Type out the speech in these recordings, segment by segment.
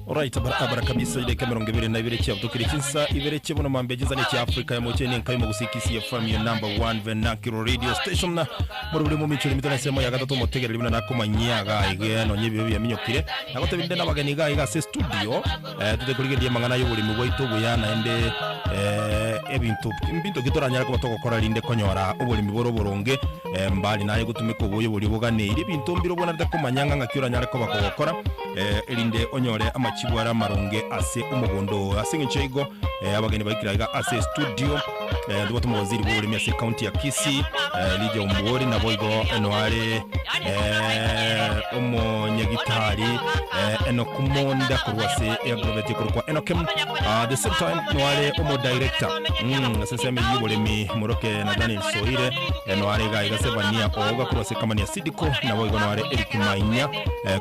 Alright, abara kabisa ile kamera ngebere na ibere cya tukiri kinsa ibere cyo bono mambe jizane cya Africa ya mocheni nkayo mu gusikisi FM your number 1 vernacular radio station na muri mu mico limitana sema ya gatatu motegera libina nakomanyaga igeno nyebiyo byaminyokire nagote binde nabageni ga se studio tutekurige ndiye mangana y'uburi mu bwito buyana ende ebintu gitoranya ko batokora linde konyora uburi miboro boronge mbali naye gutumika ubuye buri bugane iri bintu mbiro bona ndakomanyanga ngakyuranya ariko bakokora elinde onyore amachibwara maronge ase umugondo asinge chego abageni bakiraga ase studio ndibatu muziri bwo muri ase county ya KISII lije umubori na boygo enware umunyagitari enokumonda kurwase agrobeti kurwa Bora-Enochem the same time nware umo director seseme yubolemi muroke na Daniel Soire enware ga sevania oga kurwase company ya Seedco na boygo nware Eric Mainya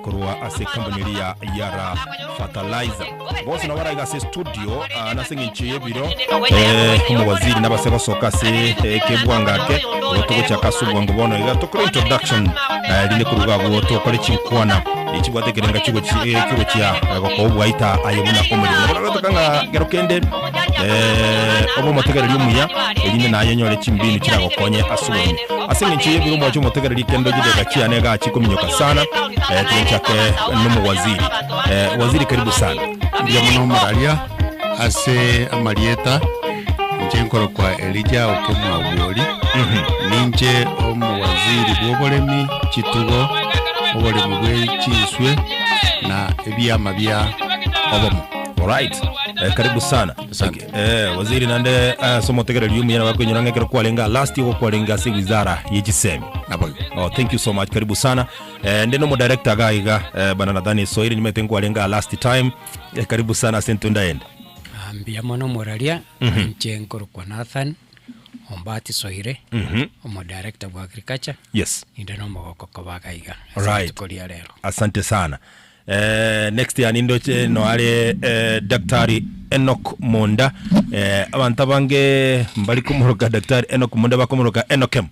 kurwa ase company ya Yala Fertilizer boss na wara ga ase studio nasinge nchiye biro umuwaziri nabaseko soka se kebwangake otogo cyakasubwa ngo bono iga tokora introduction line kuruga go tokore chinkwana ikibwate kerenga kigo kya ko bwaita ayobuna komuri bakanga gerokende obo motegera lyumuya eline nayo nyore chimbini kirago konye asubonye asinge nchiye biro mwacho motegera likendo gidega cyane ga chikuminyoka sana tunchake n'umuwaziri waziri karibu sana ndiye muno muralia ase amalieta njenkoro kwa Elija okemwa bwoli ninje omuwaziri bwobolemi kitugo obolemi bwekiswe na ebyama bya obomu. Alright, karibu sana. Waziri nande somo tegera lyumu yana bakwenyura ngekero kwalenga last year kwalenga se wizara yekisemi nabo. Oh, thank you so much, karibu sana. Ndeno mo director gaiga bana nadhani Soire nimetengo kwalenga last time. Karibu sana sentunda enda. Mbia mono moralia nchenkoro kwa Nathan Ombati Soire omo director wa agriculture. Yes. Ndeno mo kokobagaiga. Right. Asante sana. Next ya nindoche no ale Daktari Enoch Monda abantu bange mbali kumuruka Daktari Enoch Monda bakumuruka Bora-Enochem.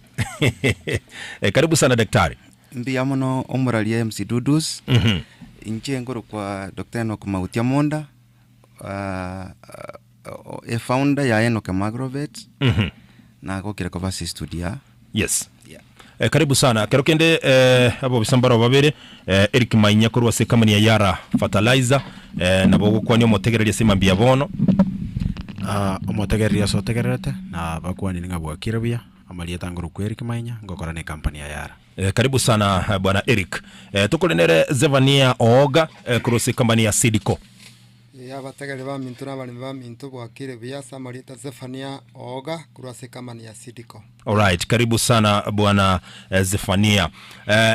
Karibu sana daktari. Mbia mono omuralia MC Dudus. Nchenkoro kwa Dr. Enoch Monda. Founder ya Bora-Enochem Agrovet na kokira kwa vasi studio. Yes. Yeah. Karibu sana. Kerokende abo bisambara babere Eric Mainya kurwa se company ya Yala Fertilizer na bogo kwani omotegereria sema mbia bono omotegereria so tegerete na bakwani ngabwa kirabia amalieta nguru ku Eric Mainya ngokora ne company ya Yala. Karibu sana bwana Eric. Tukolenere Zevania Oga kurwa se company ya Seedco. Abategere ba mintu n'abalimi ba mintu bwakire biyasa Marita Zefania Oga kurase kamani ya Seedco. Alright, karibu sana bwana Zefania.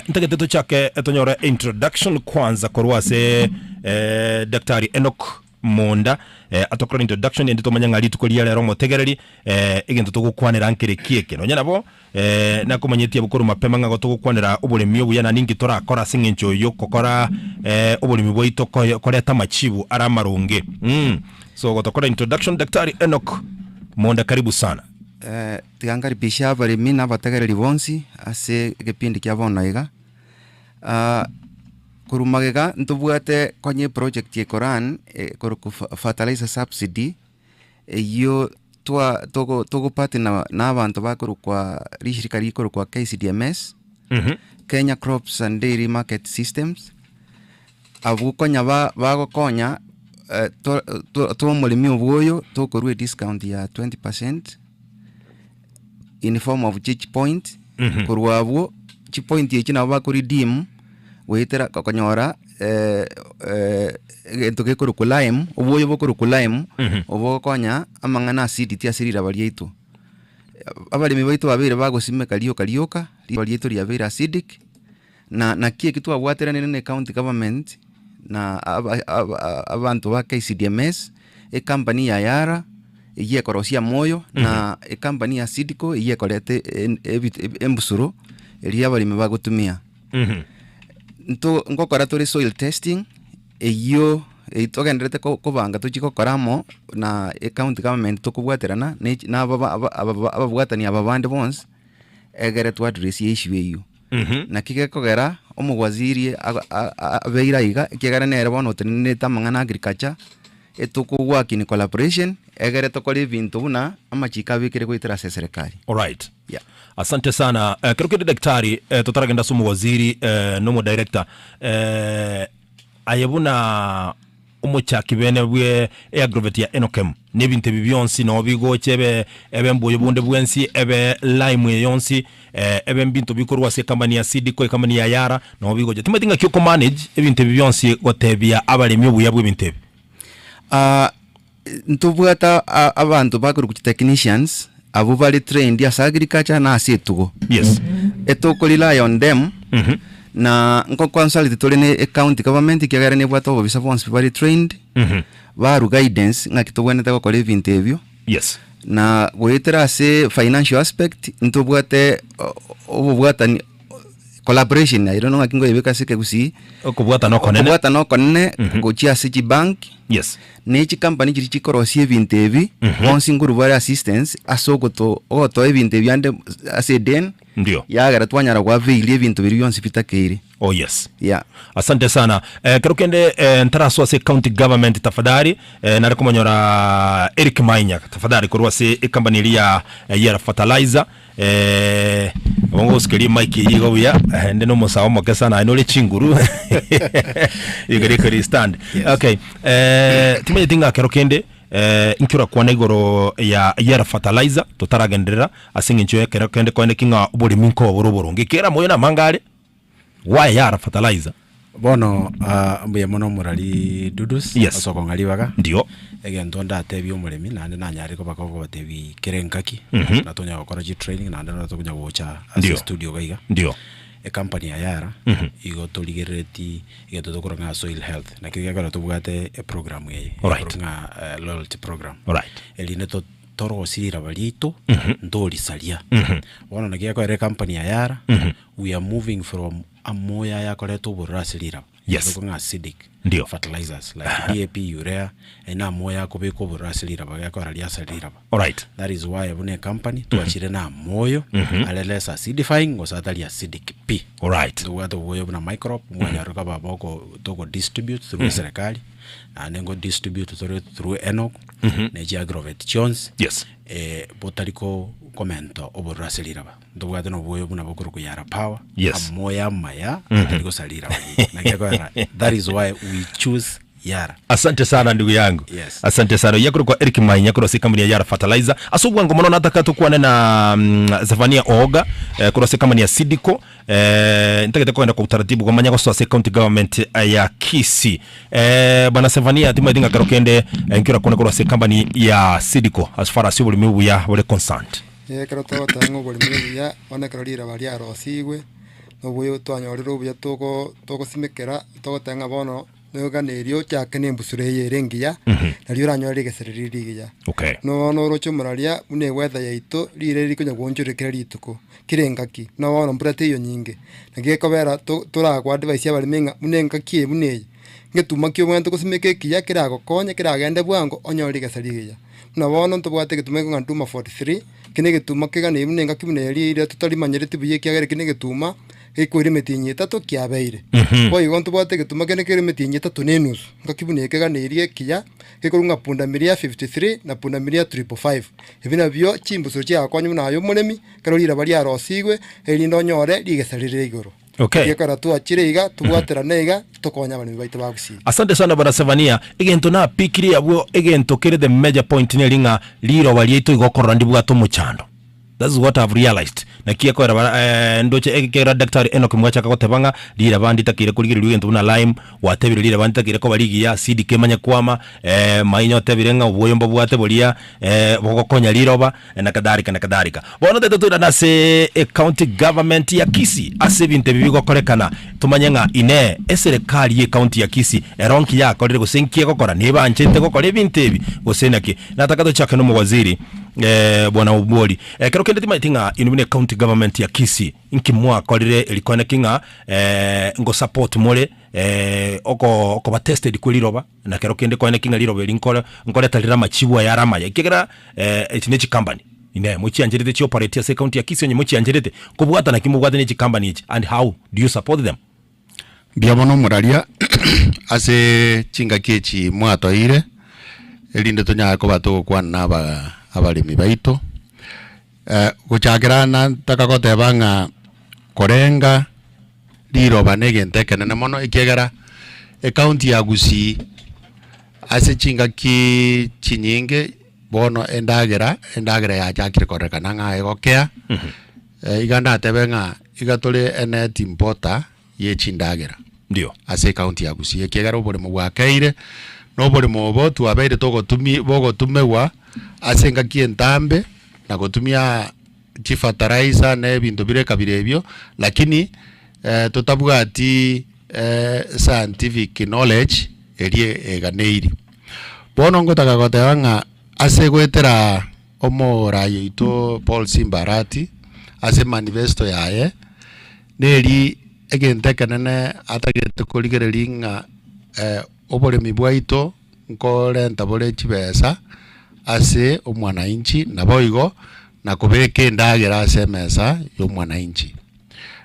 Ntageteto chake etonyora introduction kwanza kurwase Daktari Enoch Monda atokora introduction ndito manyanga tukolia lero motegereri igento tugukwanira nkire kieke no nyanabo nakumanyetia bukuru mapema ngago tugukwanira ubulimi obuyana ningi torakora singencho yo kokora ubulimi bwito koreta machibu aramarunge so gotokora introduction Daktari Enoch Monda karibu sana. Tigangari bisha abalimi n'abategereri bonsi ase gepindi kyabonaiga kurumagega ntubwate konye project ye Koran ku fertilizer subsidy yo togo pati na abantu bakuru kwa rishirika rikuru kwa KISIDMS Kenya Crops and Dairy Market Systems abukonya bagokonya to mulimi obwoyo tokorwe discount ya 20% in form of each point kurwabo chi point ye kina bakuri dim wetera kokonyora entoke kurukulaim obwoyo bokurukulaim obokonya amangana acidity asirira baliito abalimi baito babere bagosime kalioka libalieto lya very acidic na kie kitu abwatera nene county government na abantu ba KISIDMS company ya Yala iye korosia moyo na company ya Seedco iye korete embusuro eliya balimi bagutumia nto ngokora turi soil testing iyo itogendrete ko banga tukikokoramo na county government tukubwaterana na ababwatani ababande bonse egere to address issue iyo na kigekogera omugwaziri abeira iga kigara nere bono tenene tamangana agriculture etukugwa kini collaboration egere tokole bintu buna amachika bikire kwitira serikali. Alright. Yeah. Asante sana. Kirokede daktari tutaragenda sumu waziri nomo director ayebuna umuchaki bene bwe agrovet ya Enochem nebinte bibyonsi no bigochebe ebe mboyo bunde bwensi ebe lime yonsi ebe mbintu bikorwa se company ya Seedco company ya Yala no bigoje timatinga kyo manage ebinte bibyonsi gotebya abalemi obuya bw'ebinte ntubwata abantu bakuru ku technicians abo bali trained ya agriculture na Seedco. Yes. Etoko rely on them. Na nko consult tolene county government kiagara ne bwato obisa bonse bali trained. Baru guidance ngakitobwene tako kole ebintu. Yes. Na goetera se financial aspect ntubwate obubwata collaboration. I don't know akingo yebeka sike kusi okubwata no konene gochia City Bank. Yes. Nechi company chiri korosi ebintu ebi once nguru bari assistance asogoto oto ebintu byande aseden ndio yagara twanyara kwa vile ebintu biri byonse bitakire. Oh yes. Yeah. Asante sana. Kerokende ntaraso se county government tafadhali na rekomanyora Eric Mainya tafadhali kurwa se company ya Yala Fertilizer bongo skeli Mike yigo ya ndeno musawo mokesa na inole chinguru igere kuri stand. Yes. Okay. Timenye tinga kerokende inkura kwa negoro ya Yala Fertilizer tutaragendera asingi nchoye kerokende kwa nekinga ubuli minko boroboro ngikera moyo na mangale why Yala Fertilizer bono mbuye mono murali dudus yes. Asoko ngalibaga ndio egento ndatebi omuremi nande nanyari ko bakoko batebi kerenkaki natonya gukora training nande natonya gucha studio gaiga ndio e company ya Yala igo toligereti igeto dokora nga soil health na kigakora tubugate e program ye nga loyalty program eline to toro sira balito ndoli salia wana nagia kwa company ya Yala we are moving from amoya ya koleto burasilira yes nga acidic ndio fertilizers like DAP urea ena moya ko beko burasilira baga kwa ralia salira. Alright. That is why abune company tuachire na moyo alelesa acidifying osatalia acidic P. Alright. Duwato boyo na microbe mwanya roka baboko toko distribute through serikali na nengo distribute through Enoch na agrovet Jones. Yes. Botaliko komento oburasilira ba duwato no boyo buna bokuru ku Yala power yes. Amoya maya ataliko salira na kwa that is why we choose Yala. Asante sana ndugu yangu. Yes. Asante sana. Yakuru kwa Eric Mainya kuro si company ya Yala Fertilizer. Asubwa ngomono nataka tukuane na Zefania Oga kuro si company ya Seedco. Nitaka kwenda kwa utaratibu kwa manyako so county government ya KISII. Bana Zefania timu edinga karokende nkira kuna kuro si company ya Seedco as far as you will ya wale consent. Karoto tango boli ya ona karolira bali arosigwe. No boyo twanyorero buya toko simekera toko tanga bono noganerio cyakene mbusure yerengiya nariyo ranyora rigeseririgiya. Okay. No rocho muraria une weather yaito rire rikonya gonjurekera rituko kirengaki no wono mburate yo nyinge nagiye kobera turagwa device yabalimenga munenga kie muneye ngetuma kyo mwento kusimeke kiya kirago konye kiragende bwango onyora rigeserigiya na wono ntubwate gitumenga ngantuma 43 kine gituma kigane munenga kimuneri ire tutari manyerete biye kiagere kine gituma ekwire metinye tatu kiabeire boy gonto bote gituma kene kire metinye tatu nenus ngakibuneke ganerie kiya gekurunga punda miria 53 na punda miria 555 ebina byo chimbuso cia konyu nayo munemi karolira bari arosigwe erindo nyore rigeserire igoro. Okay. Yekara tu achiriga tubwatera nega tokonya bani baita bagusi. Asante sana bana Zefania. Egento na pikiri yabo egento kere the major point ne linga liro balieto igokora ndibwa to muchando. That's what I've realized. Na kia kwa ndoche ekera Dr. Enoch mwacha kakotebanga lira bandi takire kuligire lugento na lime watebire lira bandi takire ko baligi ya Seedco manya kwama mainyo tebirenga uboyombo bwate bolia bogokonya liroba na kadarika bono teto na se county government ya KISII ase binte bibigo korekana tumanyenga ine eserikali ye county ya KISII eronki ya kolere gusenkie gokora niba nchete gokora binte bi gosenaki nataka to chake no waziri bwana uboli kero kende timatinga inumine county government ya KISII inkimwa kolire elikone kinga ngo support mole oko ba tested kweliroba na kero kende kone kinga liroba elinkole ngole talira machibwa ya rama ya kigera etinechi company ine muchianjerete chi operate ase county ya KISII onye muchianjerete kubwata na kimubwata ni company and how do you support them? Biamono muraria ase chingakechi mwatoire elinde tonya ko bato kwana abalimi baito guchakira na takagotebanga korenga liroba negentekene mono ikegera county ya KISII ase chingaki chinyinge bono endagera ya jakire korekana nga egokea iganda tebenga igatole enet importer ye chindagera ndio ase county ya KISII ekegera obore mubwakaire no bore mobo tuabeire bogotumewa ase ngaki entambe na gotumia Fertilizer ne bintu bireka birebyo lakini tutabwati scientific knowledge erie eganeiri bono ngotaka gotebanga ase gwetera omorayo ito Paul Simbarati ase manifesto yaye neri egentekanene atagete kurigerelinga oboremi bwaito nkorenta bore chibesa ase omwananchi naboigo na kubeke ndagera ase mesa y'omwananchi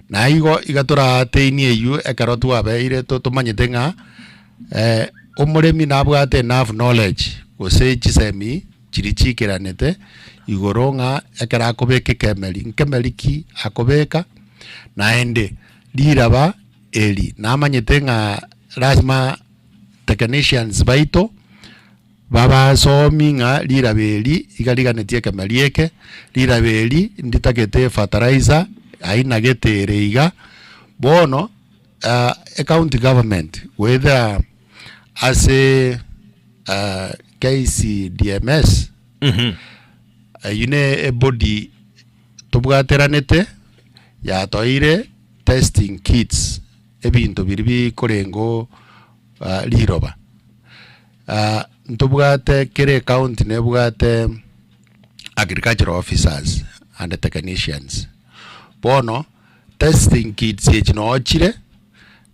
na igo igatura teini eyu ekarotu abeire tumanyete nga omuremi nabwate enough knowledge gose chisemi chirichikiranete igoro nga ekera kubeke kemeriki akobeka naende liraba eli namanyete nga lazima technicians baito baba somi nga lirabeli igaliganetie kemelieke lirabeli nditagete fertilizer aina getere iga bono county government whether ase KISII DMS yune body tubwateranete ya toire testing kits ebintu biribi korengo liroba ntubwate kere county nebwate agricultural officers and technicians bono testing kits echinochire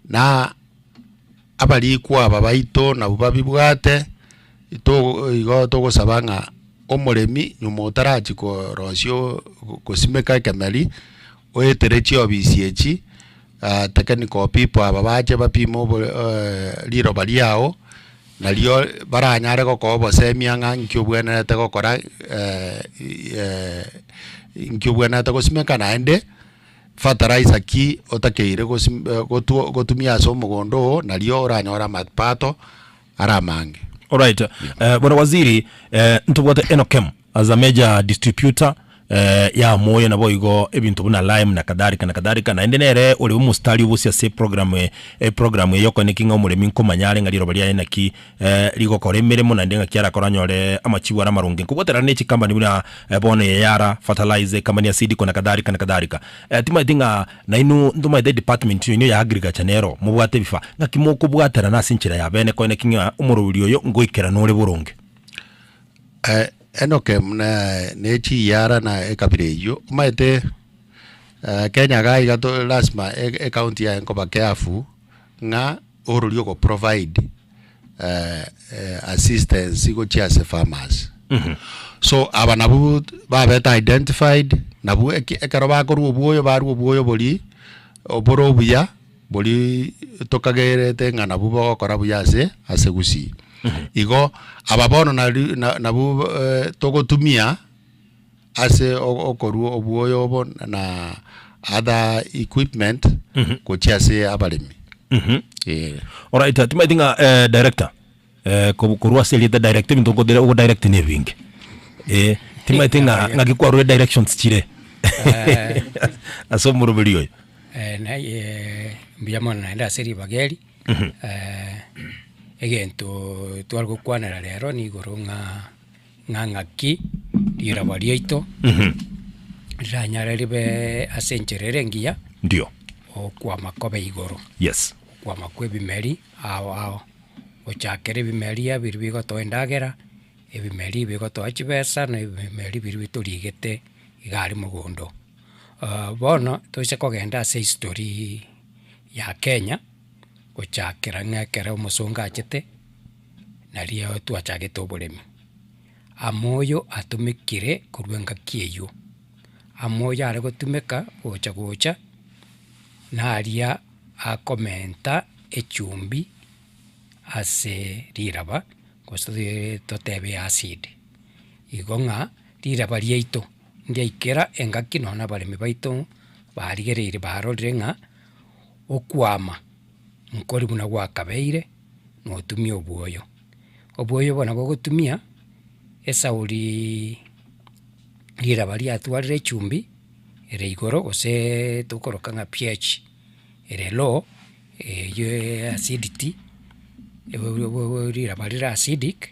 na abali kwa babaito na bubabibwate igo togosabanga omoremi nyumotarachi ko rosio kosimeka kemeli oeterechi obisi echi technical people ababache bapimo liroba liao na lio baranyare gokobo semianga nkyobwenete gokora nkyobwenete gosimeka naende fertilizer ki otakeire gotumia so mugondo na lio oranyora mapato aramange. All right. Bwana Waziri, ntubwate Enochem as a major distributor ya moyo na boigo ebintu buna lime na kadarika na endenere uri umustari ubusia se program yoko nekinga umuremi nkomanyare ngaliro bali yana ki ligo kore miremo na ndenga kiara koranyore amachiwara marungi kubotera nechi company buna bone Yala Fertilizer company ya Seedco na kadarika tima dinga na inu nduma the department ino ya agriculture nero mubwate bifa ngakimoko bwatera na sinchira ya bene ko nekinga umurubiri yo ngoikera nore burungi Enochem nechi Yala na ekabireyo maete Kenya gai gato lasma county ya nkoba keafu nga orulio ko provide assistance go chiase farmers so abanabu ba beta identified nabu ekaroba ko rubuyo baru buyo boli oboro buya boli tokagerete nga nabu bo korabuya ase KISII igo ababono nabu togotumia ase okoru obuoyo obo na other equipment kochiase abalimi all right timaidinga director kurwa seli the director ndogo direct neving timaidinga ngakikwarwe directions chire aso murubiriyo na mbiyamona naenda seri bageri egento twalgo kwanera rero ni gorunga ngangaki diraba rieito ranyara ribe asencherere ngia ndio okwa makobe igoro yes kwa makwe bimeri ao ochakere bimeri ya biribigo to endagera ebimeri bigo to achibesa na ebimeri biribi turigete igari mugondo bono toise kogenda ase history ya Kenya ochakera ng'ekera omusonga achete nario twachagete oboremi amoyo atumikire kurwa engaki eyo amoyo are gotumeka gocha naria akomenta echumbi ase riraba gose totebe acid igo ng'a riraba riaito ndiaikera engaki nona baremi baito barigereire barorire ng'a okwama nkori buna gwakabeire notumia obwoyo bona bogotumia esauri riraba riatwarire echumbi ere igoro gose tokoroka ng'a pH ere low yo acidity riraba rira acidic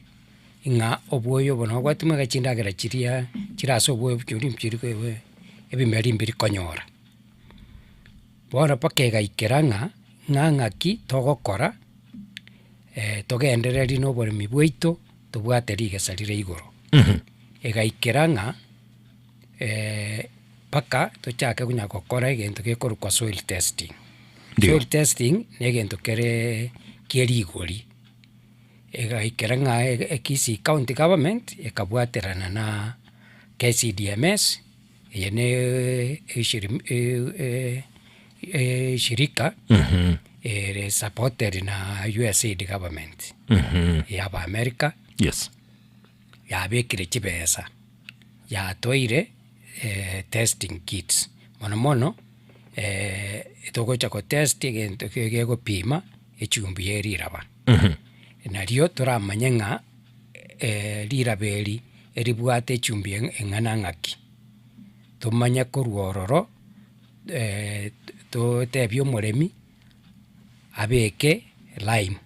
ng'a obwoyo bona gwatumega chindagera chiria chirase obwoyo chiri ebimeri mbiri konyora bono paka egaikera ng'aki togokora togendereri noboremi bwaito tobwate rigesa rire igoro egaikera ng'a paka tochake kunya gokora egento gekorwa soil testing. Soil testing na egento kere kerigori egaikera ng'a KISII county government ekabwaterana na KCDMS eye shirika supported na USAID government yaba America yabekire chibesa yatoire testing kits mono togocha ko test egento gegopima echumbi eriraba nario toramanya ng'a riraberi eribwate echumbi eng'ana ng'aki tomanya korwa ororo totebia omoremi abeke lime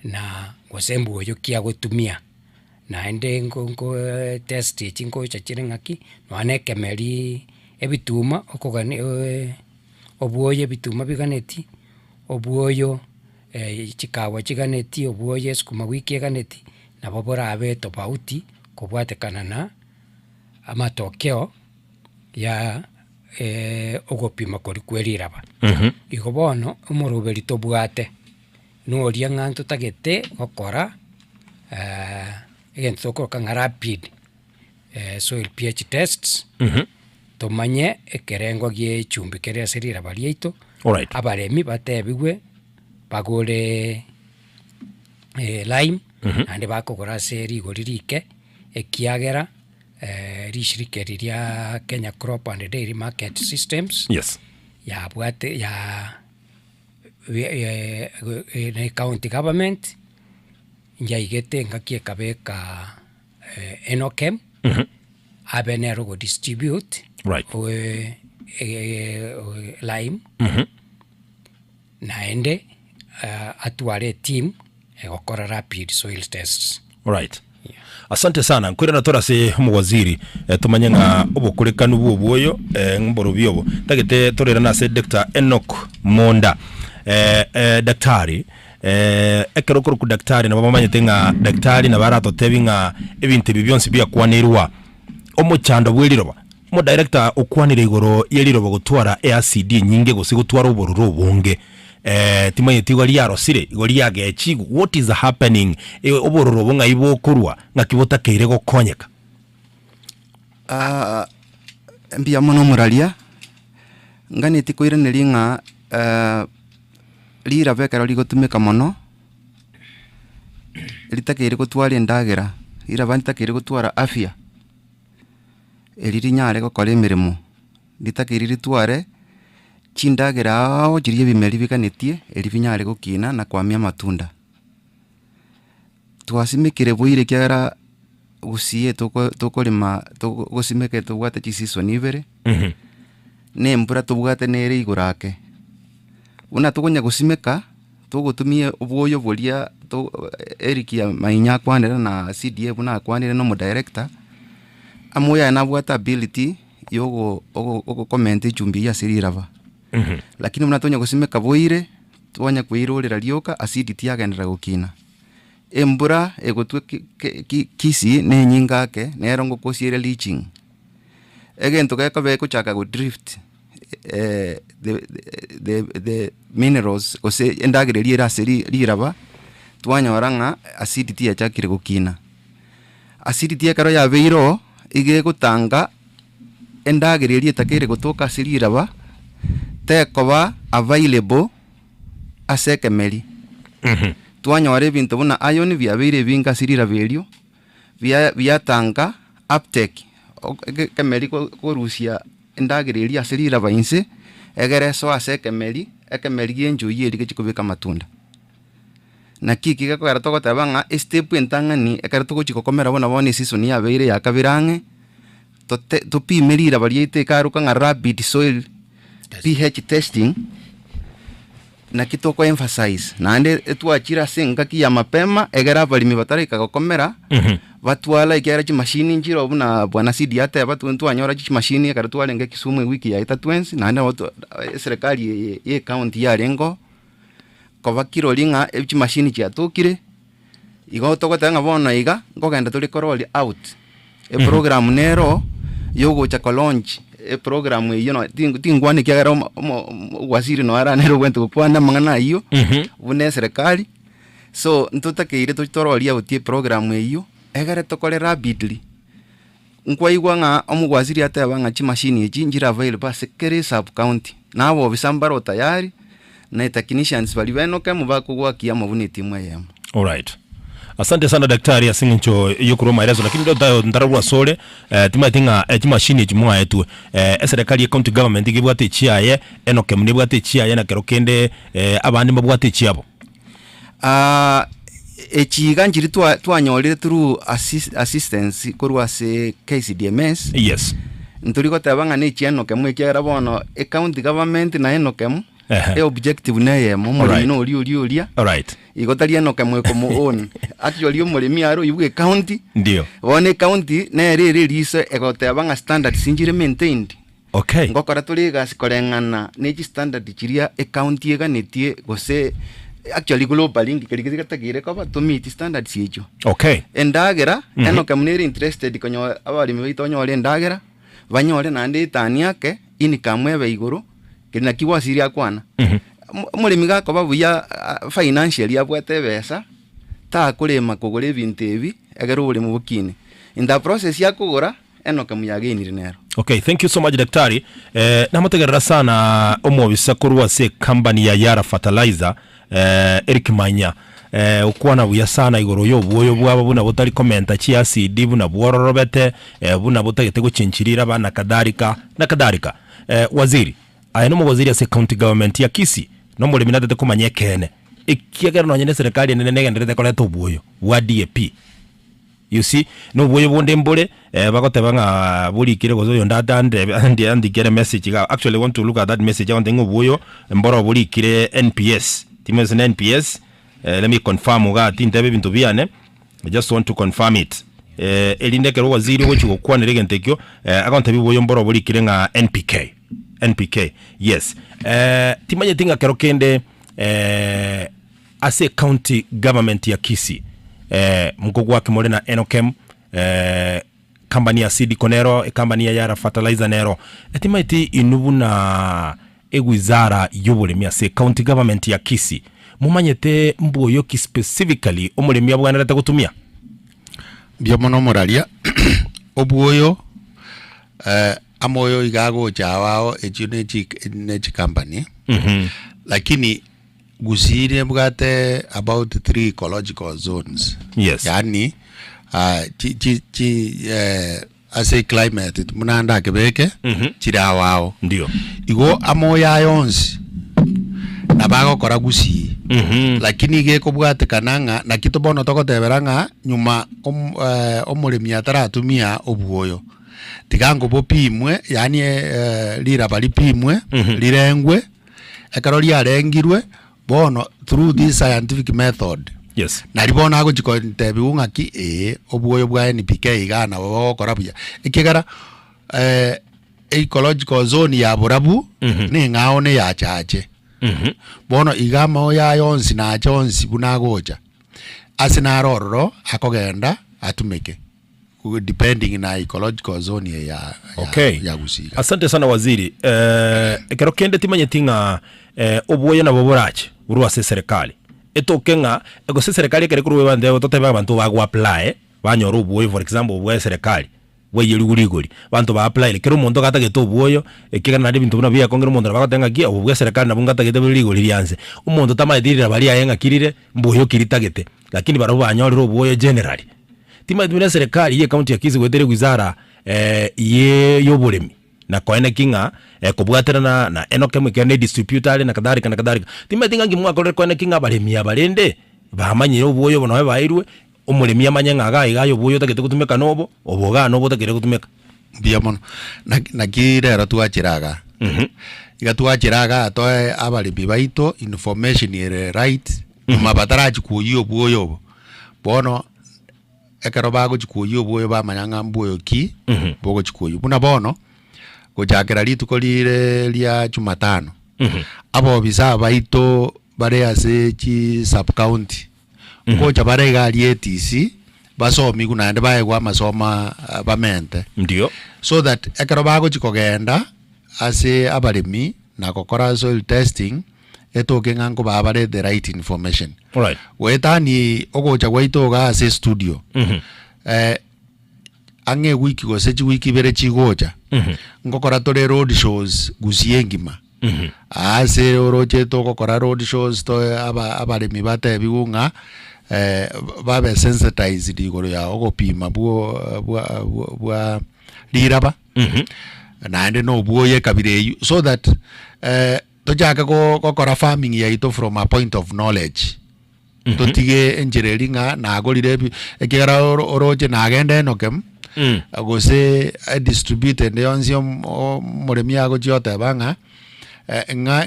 na gose mbwoyo kia gotumia naende nko test echi nkocha chire ng'aki noana ekemeri ebituma okogani obwoyo ebituma biganeti obwoyo chikawa chiganeti obwoyo esukuma wiki eganeti nabo borabe tofauti kobwatekana na amatokeo ya ogopima kori kweriraba igo bono omoroberi tobwate noria ng'a ntotagete gokora egento tokoroka ng'a rapid soil pH tests tomanye ekerengo gie echumbi kere ase riraba riaito abaremi batebiwe bagore lime naende bakogora ase rigori rike ekiagera rishirika riria Kenya Crop and Dairy Market Systems yabwate na county government nyaigete engaki ekabeka Enochem abe nero go distribute lime naende atware team egokora rapid soil tests. Asante sana nkwira na torase muwaziri tumanye nga obukurekanu bwobwoyo mboro byobo tagete torera na se Dr. Enoch Monda daktari ekerokoro ku daktari na bamanye tenga daktari na barato tebinga ebintu byonse bya kwanirwa omuchando bweliroba mo director okwanire igoro yeliroba gutwara acid nyinge gose gutwara obororo bunge timanye tigori yarosire igori yage echigu what is happening obororo bunga ibokurwa ngakibota keire gokonyeka mbia mono muralia ngani tikoire nelinga lira vekero ligotumika mono litakire gutwara endagera ira bantakire gutwara afya elirinyare gokora emirimo litakire litware chindagera ao jirie bimeri biganetie elibinyare gokina na kwamia matunda twasimikire bwire kiara gusie tokolima gosimeke tobwate chisisoni ibere ne mbura tobwate nere igurake una togonya gusimeka togotumia obwoyo bolia erikia mainya kwanera na CDF na kwanera no mo director amoya na bwata ability yogo comment chumbi ya sirirava lakini muna tonya gusimeka boire twanya kwirorera rioka acidity yagendera gukina embura egotwe KISII ne nyingake nero ngokosiere leaching egento gakabe kuchaka go drift the minerals ose endagire lira seri liraba twanya oranga acidity yachakire gukina acidity ekero yabeiro ige gutanga endagiriri etakere gutuka asirira tekoba available asekemeri twanyore bintu buna iron byabeire binga sirira belio byatanga uptake kemeri korusia endagiriri asirira bainse egereso asekemeri ekemeri genjuye erige chikubika matunda na kiki gakwara togotabanga step entangani ekara togochikokomera bona season yabeire yakabirange tupimerira bariete karuka nga rapid soil pH testing na kitoko emphasize nande etwachira senga ki ya mapema egera balimi batarika gokomera batwala igera chi machine njiro buna bwana sidi ate batu anyora chi machine ekara twalenge Kisumu wiki ya itatwensi nande serikali ye county ya rengo koba kirolinga echi machine chi atukire igo togotanga bona iga ngogenda tuli koroli out program nero yogo cha launch program tingwani kiagara waziri no ara nero gwento kwana mangana iyo bune serikali so ntutakeire tutororia utie program iyo egare tokole rapidly nkwaigwa nga omugwaziri atebanga chi machine echi njira available sekere sub county nabo bisambaro tayari na technicians bali Bora-Enochem bakugwakia mabuni timu yemo. All right. Asante sana daktari asingincho yokuro maelezo lakini ndo ndarabwa sole timatinga machine chimwa yetu serikali ya county government igibwate chiaye Enochem nibwate chiaye na kerokende abandi mabwate chiabo echiga njiri twanyorire through assistance kurwa se KISIDMS. Yes. Nturiko tabanga ne Enochem ekiara bono county government na Enochem objective naye muri no uri. All right. Igotaria Enochem ko own actually umurimi aro ibuge county ndio one county na release egotabanga standard sinjire maintained. Okay. Ngokora tuli gasikorengana neji standard chiria county eganetie gose actually global ingi kirigitagire ko to meet standards yejo. Okay. Endagera Enochem neri interested konyo abalimi bitonyo endagera banyore nande taniake ini kamwebe iguru kina kiwasiria kwana mulimi gako babuya financial yabwete besa ta kulema kugure bintu ebi egero uri mu bukine in the process ya kugura Enochem yagenire nero. Okay, thank you so much daktari. Namutegerera sana omobisa kurwa se company ya Yala Fertilizer Eric Manya ukwana buya sana igoro yo buyo bwabo buna butari commenta chi acid buna bwororobete buna butagete gucinchirira bana kadarika na kadarika. Waziri ayano mu waziri ase county government ya KISII no muri minate kumanye kene ikiagera no nyene serikali nene negenderete koleto buyo wa DAP. You see no buyo bonde mbole bakotebanga buli kire gozo yo ndadande and get a message. I actually want to look at that message on dengo buyo mboro buli kire NPS timez NPS. Let me confirm uga tindebe bintu biane. I just want to confirm it. Elindekero waziri wochi gukwana regentekyo akonta bibuyo mboro buli kire nga NPK. Yes. Timanye tinga kerokende ase county government ya KISII mkogwa kimole na Enochem company ya Seedco nero company ya Yala Fertilizer nero etimaiti inubu na egwizara yobulemi ase county government ya KISII mumanyete mbuyo ki specifically omulemi abwanarata gutumia byo mono moralia obuyo amoyo igago chawao echi company lakini gusire bwate about 3 ecological zones. Yes. Yani ase climate munanda kebeke chirawao ndio igo amoya yonsi nabago kora gusi lakini geko bwate kananga na kitobono tokoteberanga nyuma omulimi ataratumia obuoyo tigango bopimwe yani lira bali pimwe lirengwe ekaroli arengirwe bono through this scientific method. Yes. Na ribona ago chikontebunga ki obuoyo bwa NPK igana bokora buya ikigara ecological zone ya burabu ni ngao ne ya chache bono igama ya yonsi na chonsi bunagoja asinarororo akogenda atumeke depending na ecological zone ya okay. ya gusiga. Asante sana waziri. Kerokende timanye tinga obuoyo na boborache urwa se serikali etokenga ego se serikali kere kuruwe bande ototeba bantu bago apply banyora obuoyo for example bwa serikali weye liguri bantu ba apply kero muntu gatagete obuoyo ekiga na bintu buna bya kongera muntu bagatenga kia obwa serikali na bunga tagete liguri lyanze umuntu tamaithirira bali ayenga kirire mbuyo kiritagete lakini baro banyorira obuoyo generally timaithira serikali ye county ya KISII gwetere wizara ye yoburemi na koene kinga kubwaterana na Enochem kene distributor na kadhalika timaithinga ngimwa kore koene kinga baremia barende bamanyire obuoyo bono bairwe umuremia manyenga gayo obuoyo tagete gutumeka nobo oboga nobo tagete gutumeka bia mono na kirero twachiraga igatwachiraga atoe abarimi baito information ire right mabataraji kuyo obuoyo bono ekero bago chikuyo obuoyo bamanyanga mbuoyo ki bogo chikuyo buna bono gochakera rituko lire lya Jumatano abo bisa baito bare ase chi sub county ngocha bare gali ATC basomi kuna ande bae kwa masoma bamente ndio so that ekero bago chikogenda ase abarimi na kokora soil testing etoke ngango babare the right information right wetani ogocha gwaitoga ase studio ange wiki go sechi wiki bere chigocha ngokora tore road shows gusiengima ase oroche to gokora road shows to abaremi bate bigunga babe sensitized igoro ya ogopima bwa liraba naende no buoye kabire so that tojaka gokora farming ya ito from a point of knowledge totige engineeringa na agorire ekigara oroche na agenda Enochem agose distributed yonzi muremi ago chiote banga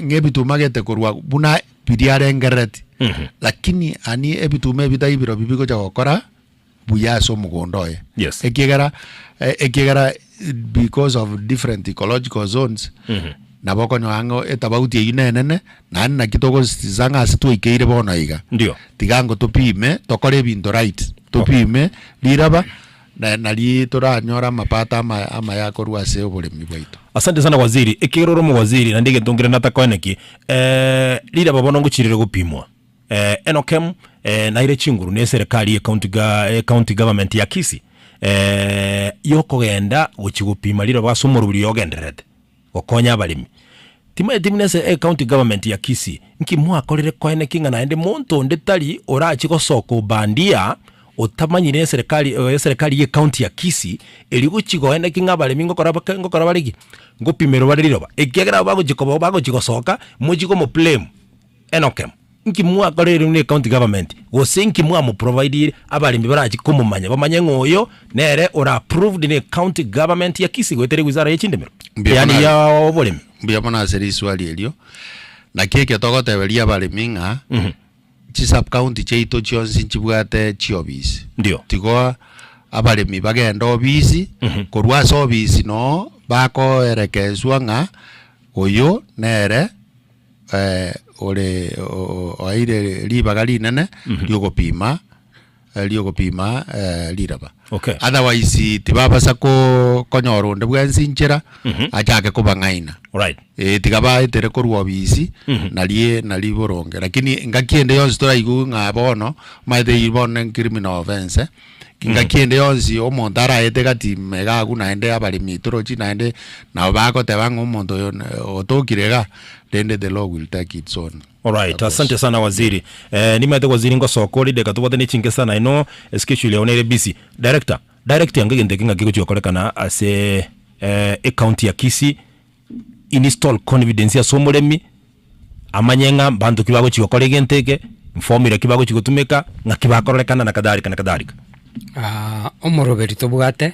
ngebitumagete kurwa buna pidiare ngereti lakini ani ebitume bitaibiro bibiko chakokora buyaso mugondoye yes ekigara because of different ecological zones naboko nyango etabauti inenene na kitoko zanga situikeire bono iga ndio tigango tupime tokore bintu right tupime liraba na litora nyora mapata ama yako ruase oburemi bwaito. Asante sana waziri ekiroro mu waziri na ndige tungire natakoneki liraba bono nguchirire gupimwa Enochem na ile chinguru ne serikali ya county government ya KISII yokogenda guchigupima liraba basomoro buri yogenderete okonya abalimi timnese county government ya KISII nki mwakorere koene kinga na ende monto ndetali orachi gosoko bandia otamanyire serikali ye county ya KISII eli guchigo ene kinga abalimi ngokora barigi ngopimero baririroba ekegera bago chigosoka mujigo mo plem Enochem nki mwakorere ne county government gosenki mwa mo provide abalimi barachi kumumanya bamanye ngoyo nere ora approved ne county government ya KISII gwetere wizara y'echindemero yani ya obolemi mbia bona seri swali elio na keke togoteberia abalimi nga chi sub county cheito chionsi chibwate chiobisi ndio tigo abalimi bagenda obisi korwa so obisi no bako erekezwa nga oyo nere ole oire libagali nene lyogopima liraba okay otherwise tibaba sako konyoro ndebwensi nchera achake kubangaina right tigaba itere korwa obisi na liboronge lakini ngakiende yonsi tora igu ngabono maithe ibone criminal offense ngakiende yonsi omonto araete gati mega gunaende abalimi torochi naende na bako tebanga omonto otokirega then the law will take its own. Alright, asante sana waziri. Nimate waziri ngosoko lide katubate ni chinge sana ino especially onere busy. Director yangegende kinga gigo chikorekana ase county ya KISII install confidence ya somulemi amanyenga bantu kibago chikokorege nteke informire kibago chikotumeka nga kibakorekana na kadhalika. Omoroberi tobugate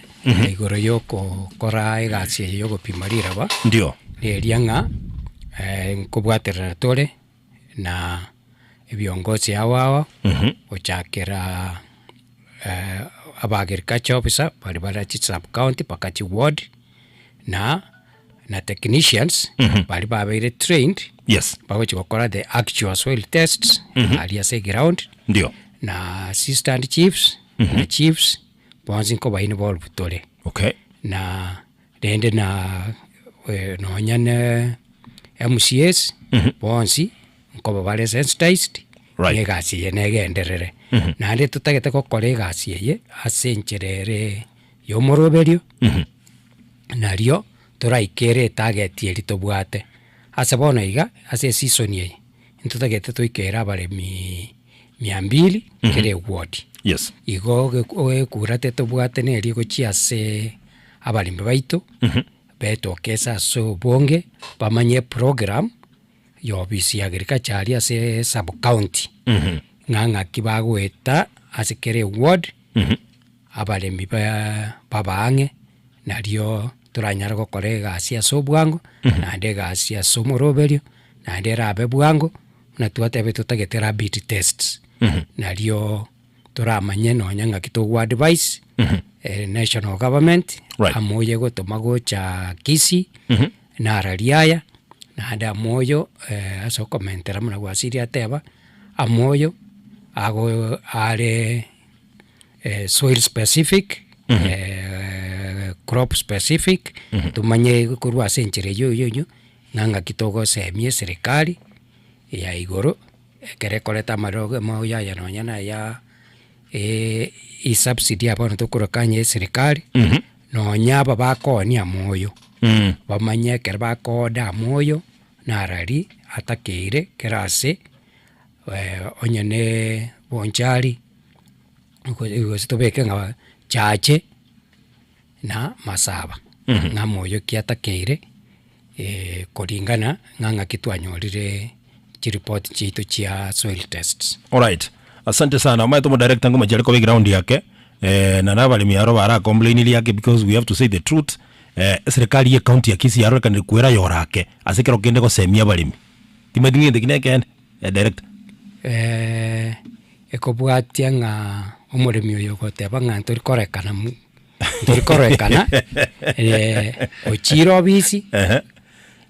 igoro yoko kora egasi yoko pimarira ba ndio erianga nkubwaterera tore na ebiongozi awawa ochakera agriculture officer bali sub county pakachi ward na technicians bali babaire trained yes bago chikokora the actual soil tests aliase ground ndio na assistant chiefs na chiefs bonzi ko baine bol butore okay na dende na no nyane MCS bonzi ko bale sensitized egasi ye negenderere naende tutagete gokora egasi eye ase encherere y'omoroberio nario toraikere etageti eri tobwate ase bono iga ase season eye ntutagete toikera abaremi 200 kere eward igo ekurate tobwate neri gochia ase abaremi baito betokesa ase obonge bamanye program yobisi agriculture ase sub county ng'ang'aki bagoeta ase kere ward abaremi babaang'e nario toranyara gokora egasi ase obwango naende egasi ase omoroberio naende erabe bwango na twatebe tutagete rapid tests nario toramanye nonya ng'aki togo-advise national government amoye gotoma gocha KISII nara riaya naende amoyo ase okomentera muna gwasiri ateba amoyo ago are soil specific crop specific tumanye korwa ase enchera yoyo ng'ang'aki togosemia serikali ya igoro ekere koreta amarogo moyaya nonya na ya subsidy abono tokorokanya serikali nonya aba bakonia moyo bamanye ekere bakoda moyo narari atakeire kerase onyene bonchari tobeke ng'a chache na masaba ng'a moyo kiatakeire koringana ng'ang'aki twanyorire chiripoti chitu chia soil tests. Alright, asante sana omae tomo director ngoma jari kobe ground yake na nabalimi aro bara complain yake because we have to say the truth. Serikali ye county ya KISII yaro kan kuera yorake asekero kende ko semia balimi timadingende kineken director ekobwatia ng'a omoremi oyo goteba ng'a ntorikorekana ntorikorekana ochiro obisi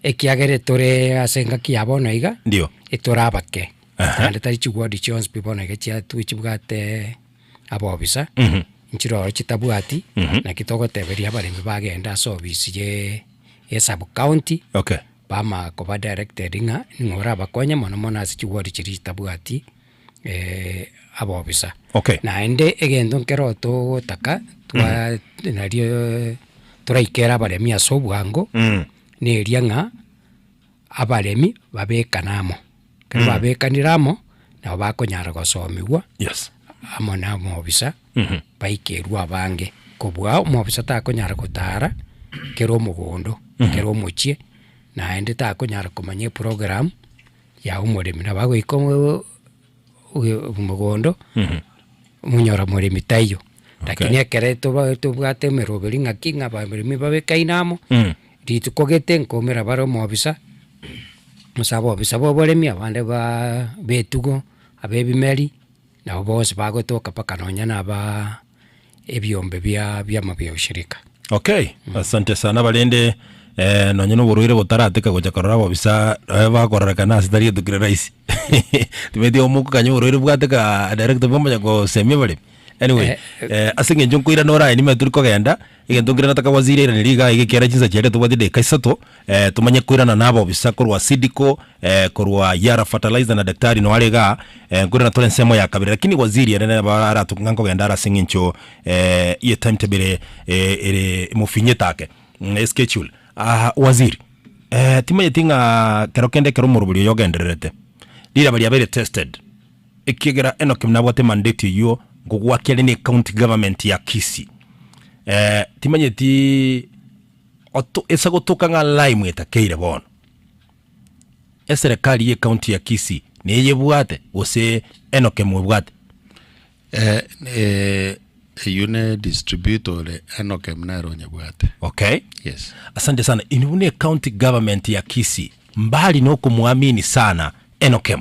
ekiagere tore ase ng'aki yabono iga ndio etorabake naende tari chigwadi chionsi pibono iga chiachibwate abobisa nchiro chitabwati na kitogoteberia abaremi bagenda ase obisi ye sub county bama koba directed ng'a ning'ora abakonya mono mono ase chigwadi chiri chitabwati abobisa naende egento nkero togotaka nario toraikera abaremi ase obwango neria ng'a abaremi babekanamo kero babekaniramo nabo bakonyara gosomiwa amo na omobisa baikerwa abange kobwa omobisa takonyara gotara kero omogondo kero omochie naende takonyara komanya program ya omoremi nabagoika omogondo munyora moremi taiyo lakini ekere tobwate emeroberi ng'aki ng'a abaremi babekainamo rituko gete nkomera bara omobisa musaba obisa boboremi abande betugo abebimeri nabo bonse bagotoka paka nonya naba ebyombe byama bya ushirika. Asante sana balende nonya no boruire botarateka gocha korora obisa bakororeka asitari tukire raisi timedi omuko kanyo boruire bwateka director bomanya go semia bale anyway asinge njonkoira nora ni meturi kogenda igentungira nataka waziri ira niliga igekera chinza chere tubadide kaisato tumanye kwirana nabo bisakorwa Seedco korwa Yala Fertilizer na daktari no alega ngura natole nsemo ya kabira lakini waziri ere bara tukango genda ara singincho ye timetable ere mufinye take schedule waziri timanye tinga kerokende kero murubuli yogenderete dira bali abere tested ikigera Enoch mnabwate mandate yo ngugwakele ni county government ya KISII timanye ti oto esagotoka nga lime etakeire bono eserikali ye county ya KISII neye bwate ose Enoch mwebwate yune distributor Enoch mnaro nyebwate yes asante sana inune county government ya KISII mbali no kumwamini sana Enoch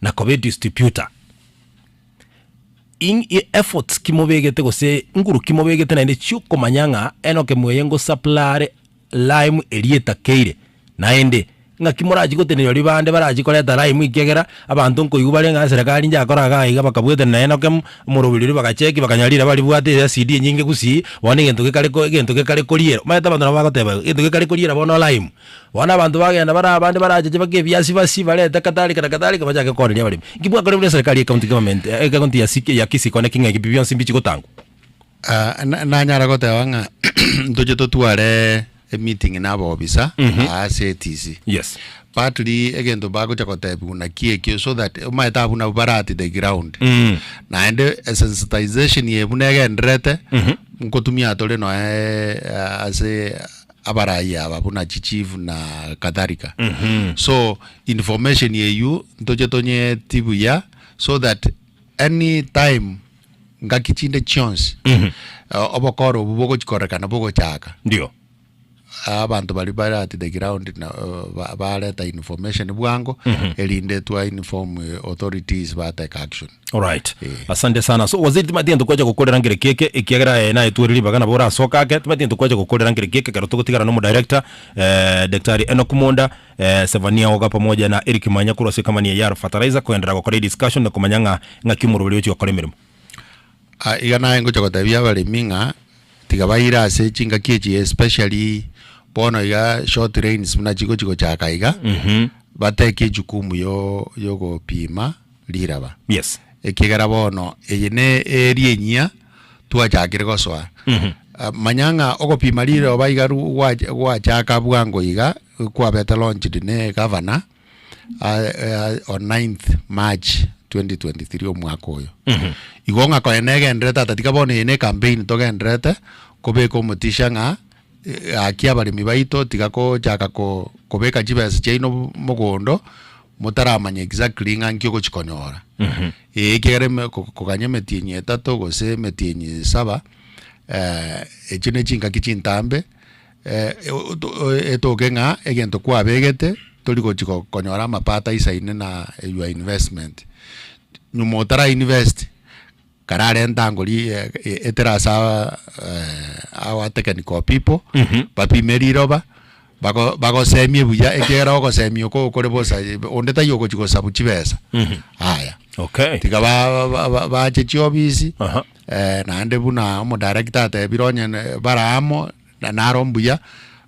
na kobe distributor in efforts kimobegete gose nguru kimobegete na inde chuko manyanga Enoch mweyengo supply lime elieta keire naende ngakimoraji gotenero libande baraji koleta lime ikegera abantu nkoigu bare nga serikali njakoraga iga bakabwete na Enokem murubiri bagacheki bakanyalira bali bwate CD nyinge gusi bone gento gekale koliera maeta bantu nabagoteba gento gekale koliera bono lime wana abantu bagenda bara abandi baraje bage byasi basi baleta kadhalika bajake korelia bali ngibwa kole serikali county government county ya KISII connecting ekipibion simbichi gotangu na nyara goteba nga ndoje totware a meeting na officer ACTC. Yes. Partly again to bago chakotebu na kiekyo so that maita buna barati the ground. Na ende sensitization ye buna again rete nkotumia tole no ase abaraya babuna chichifu na kadhalika. So information ye you ndoje tonye tibu ya so that any time ngakichinde chance obokoro bubogo chikoreka na bogo chaka. Ndio. Abantu bali barati the ground na baleta information bwango elinde twa inform authorities ba take action. All right. Asante sana. So waziri timati ndokoja gukorera ngire keke ikigera na etwiriri bagana bora soka ke timati ndokoja gukorera ngire keke karoto gutigara no director Daktari Enokumonda Sevania oga pamoja na Eric Manya kurose kama ni Yara Fertilizer kuendera gukora discussion na kumanyanga ngakimurubiri uchi gukora imirimo. Igana ngo chakotabia bali minga tigabaira ase chinga kiechi especially bono ya short rains muna chiko chakaiga bateke jukumu yo go pima liraba. Yes. Ekigara bono eyene erienya twachakire goswa manyanga ogo pima lira baigaru wa chaka bwango iga kwa beta launch ne governor on 9th March 2023 omwaka oyo igonga ko enege ndreta tatika bono ene campaign toge ndreta kobeko mutisha nga akia bari mibaito tigako chaka ko kobeka jibesa chaino mugondo mutaramanya exactly ngankyo gochikonyora ekere kokanye metinye tato gose metinye saba echine chinga kichintambe etoke nga egento kwa begete toli gochikonyora mapata isaine na your investment numotara invest karare ntangoli eterasa our technical people bapimeri roba bago semi buya ekera go semi ko kore bosa onde tayo go chiko sabu chibesa haya okay tika ba chechobisi na ande buna mo director te bironye baramo na rombuya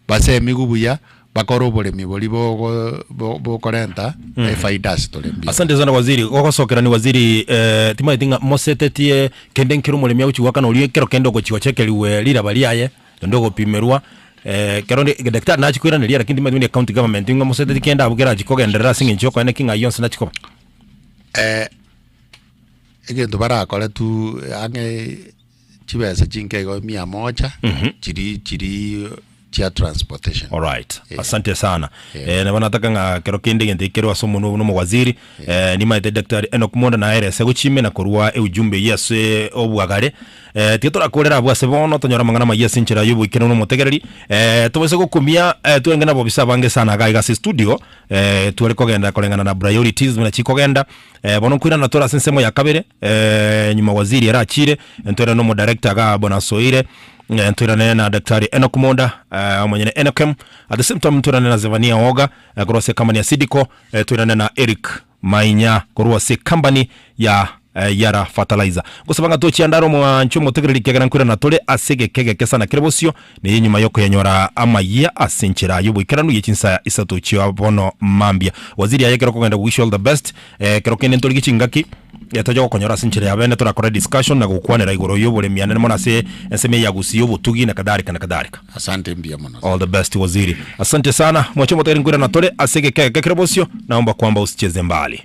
basemi gubuya bakoro bole miboli bo korenta faidas tolembi. Asante sana waziri okosokera ni waziri tima itinga mosetetie kendenkiro molemi uchi wakana uliye kero kendo go chiwachekeliwe lira baliaye ndogo pimerwa keronde daktari na chikwira ne lira lakini tima county government ngo moseteti kenda abugera chikogendera singi nchoko ene kinga yonse na chikoba egento bara kole tu ange chibesa chinke go 100 chiri chia transportation. All right. Asante sana. Na wanataka nga kero kende ngende kero asomo no waziri ni maite Daktari Enokumonda na RS guchime na kurwa ujumbe yase obwagare tietora kolera bwase bono tonyora mangana ma yase nchira yubu ikeno no mutegereri tubese gukumia tuengena bobisa bange sana gaiga studio tuwele kogenda kolengana na priorities na chikogenda bono kwira na tora sensemo ya kabere nyuma waziri era chire ntore no director ga bona soire nturane na Daktari Enokumonda mwenye Enokem at the same time nturane na Zevania Oga kurose company ya Seedco turane na Eric Mainya kurose company ya Yara Fertilizer gusabanga tochi andaro mwa nchumo tegereri kegana nkwira na tole asege kege kesa na kirebosio ni nyuma yoko yanyora amaya asinchira yubu ikiranu yichinsa isatu chiwa bono mambia waziri ayekero kugenda wish all the best kero kene ntoli gichingaki yatajo konyora sinchira yabene turakora discussion na gukwanira igoro yobole mianene mona se nseme yagusiyo butugi na kadhalika. Asante mbia mwana. All the best waziri. Asante sana mwachomo tegereri nkwira na tole asege kege kirebosio naomba kwamba usicheze mbali.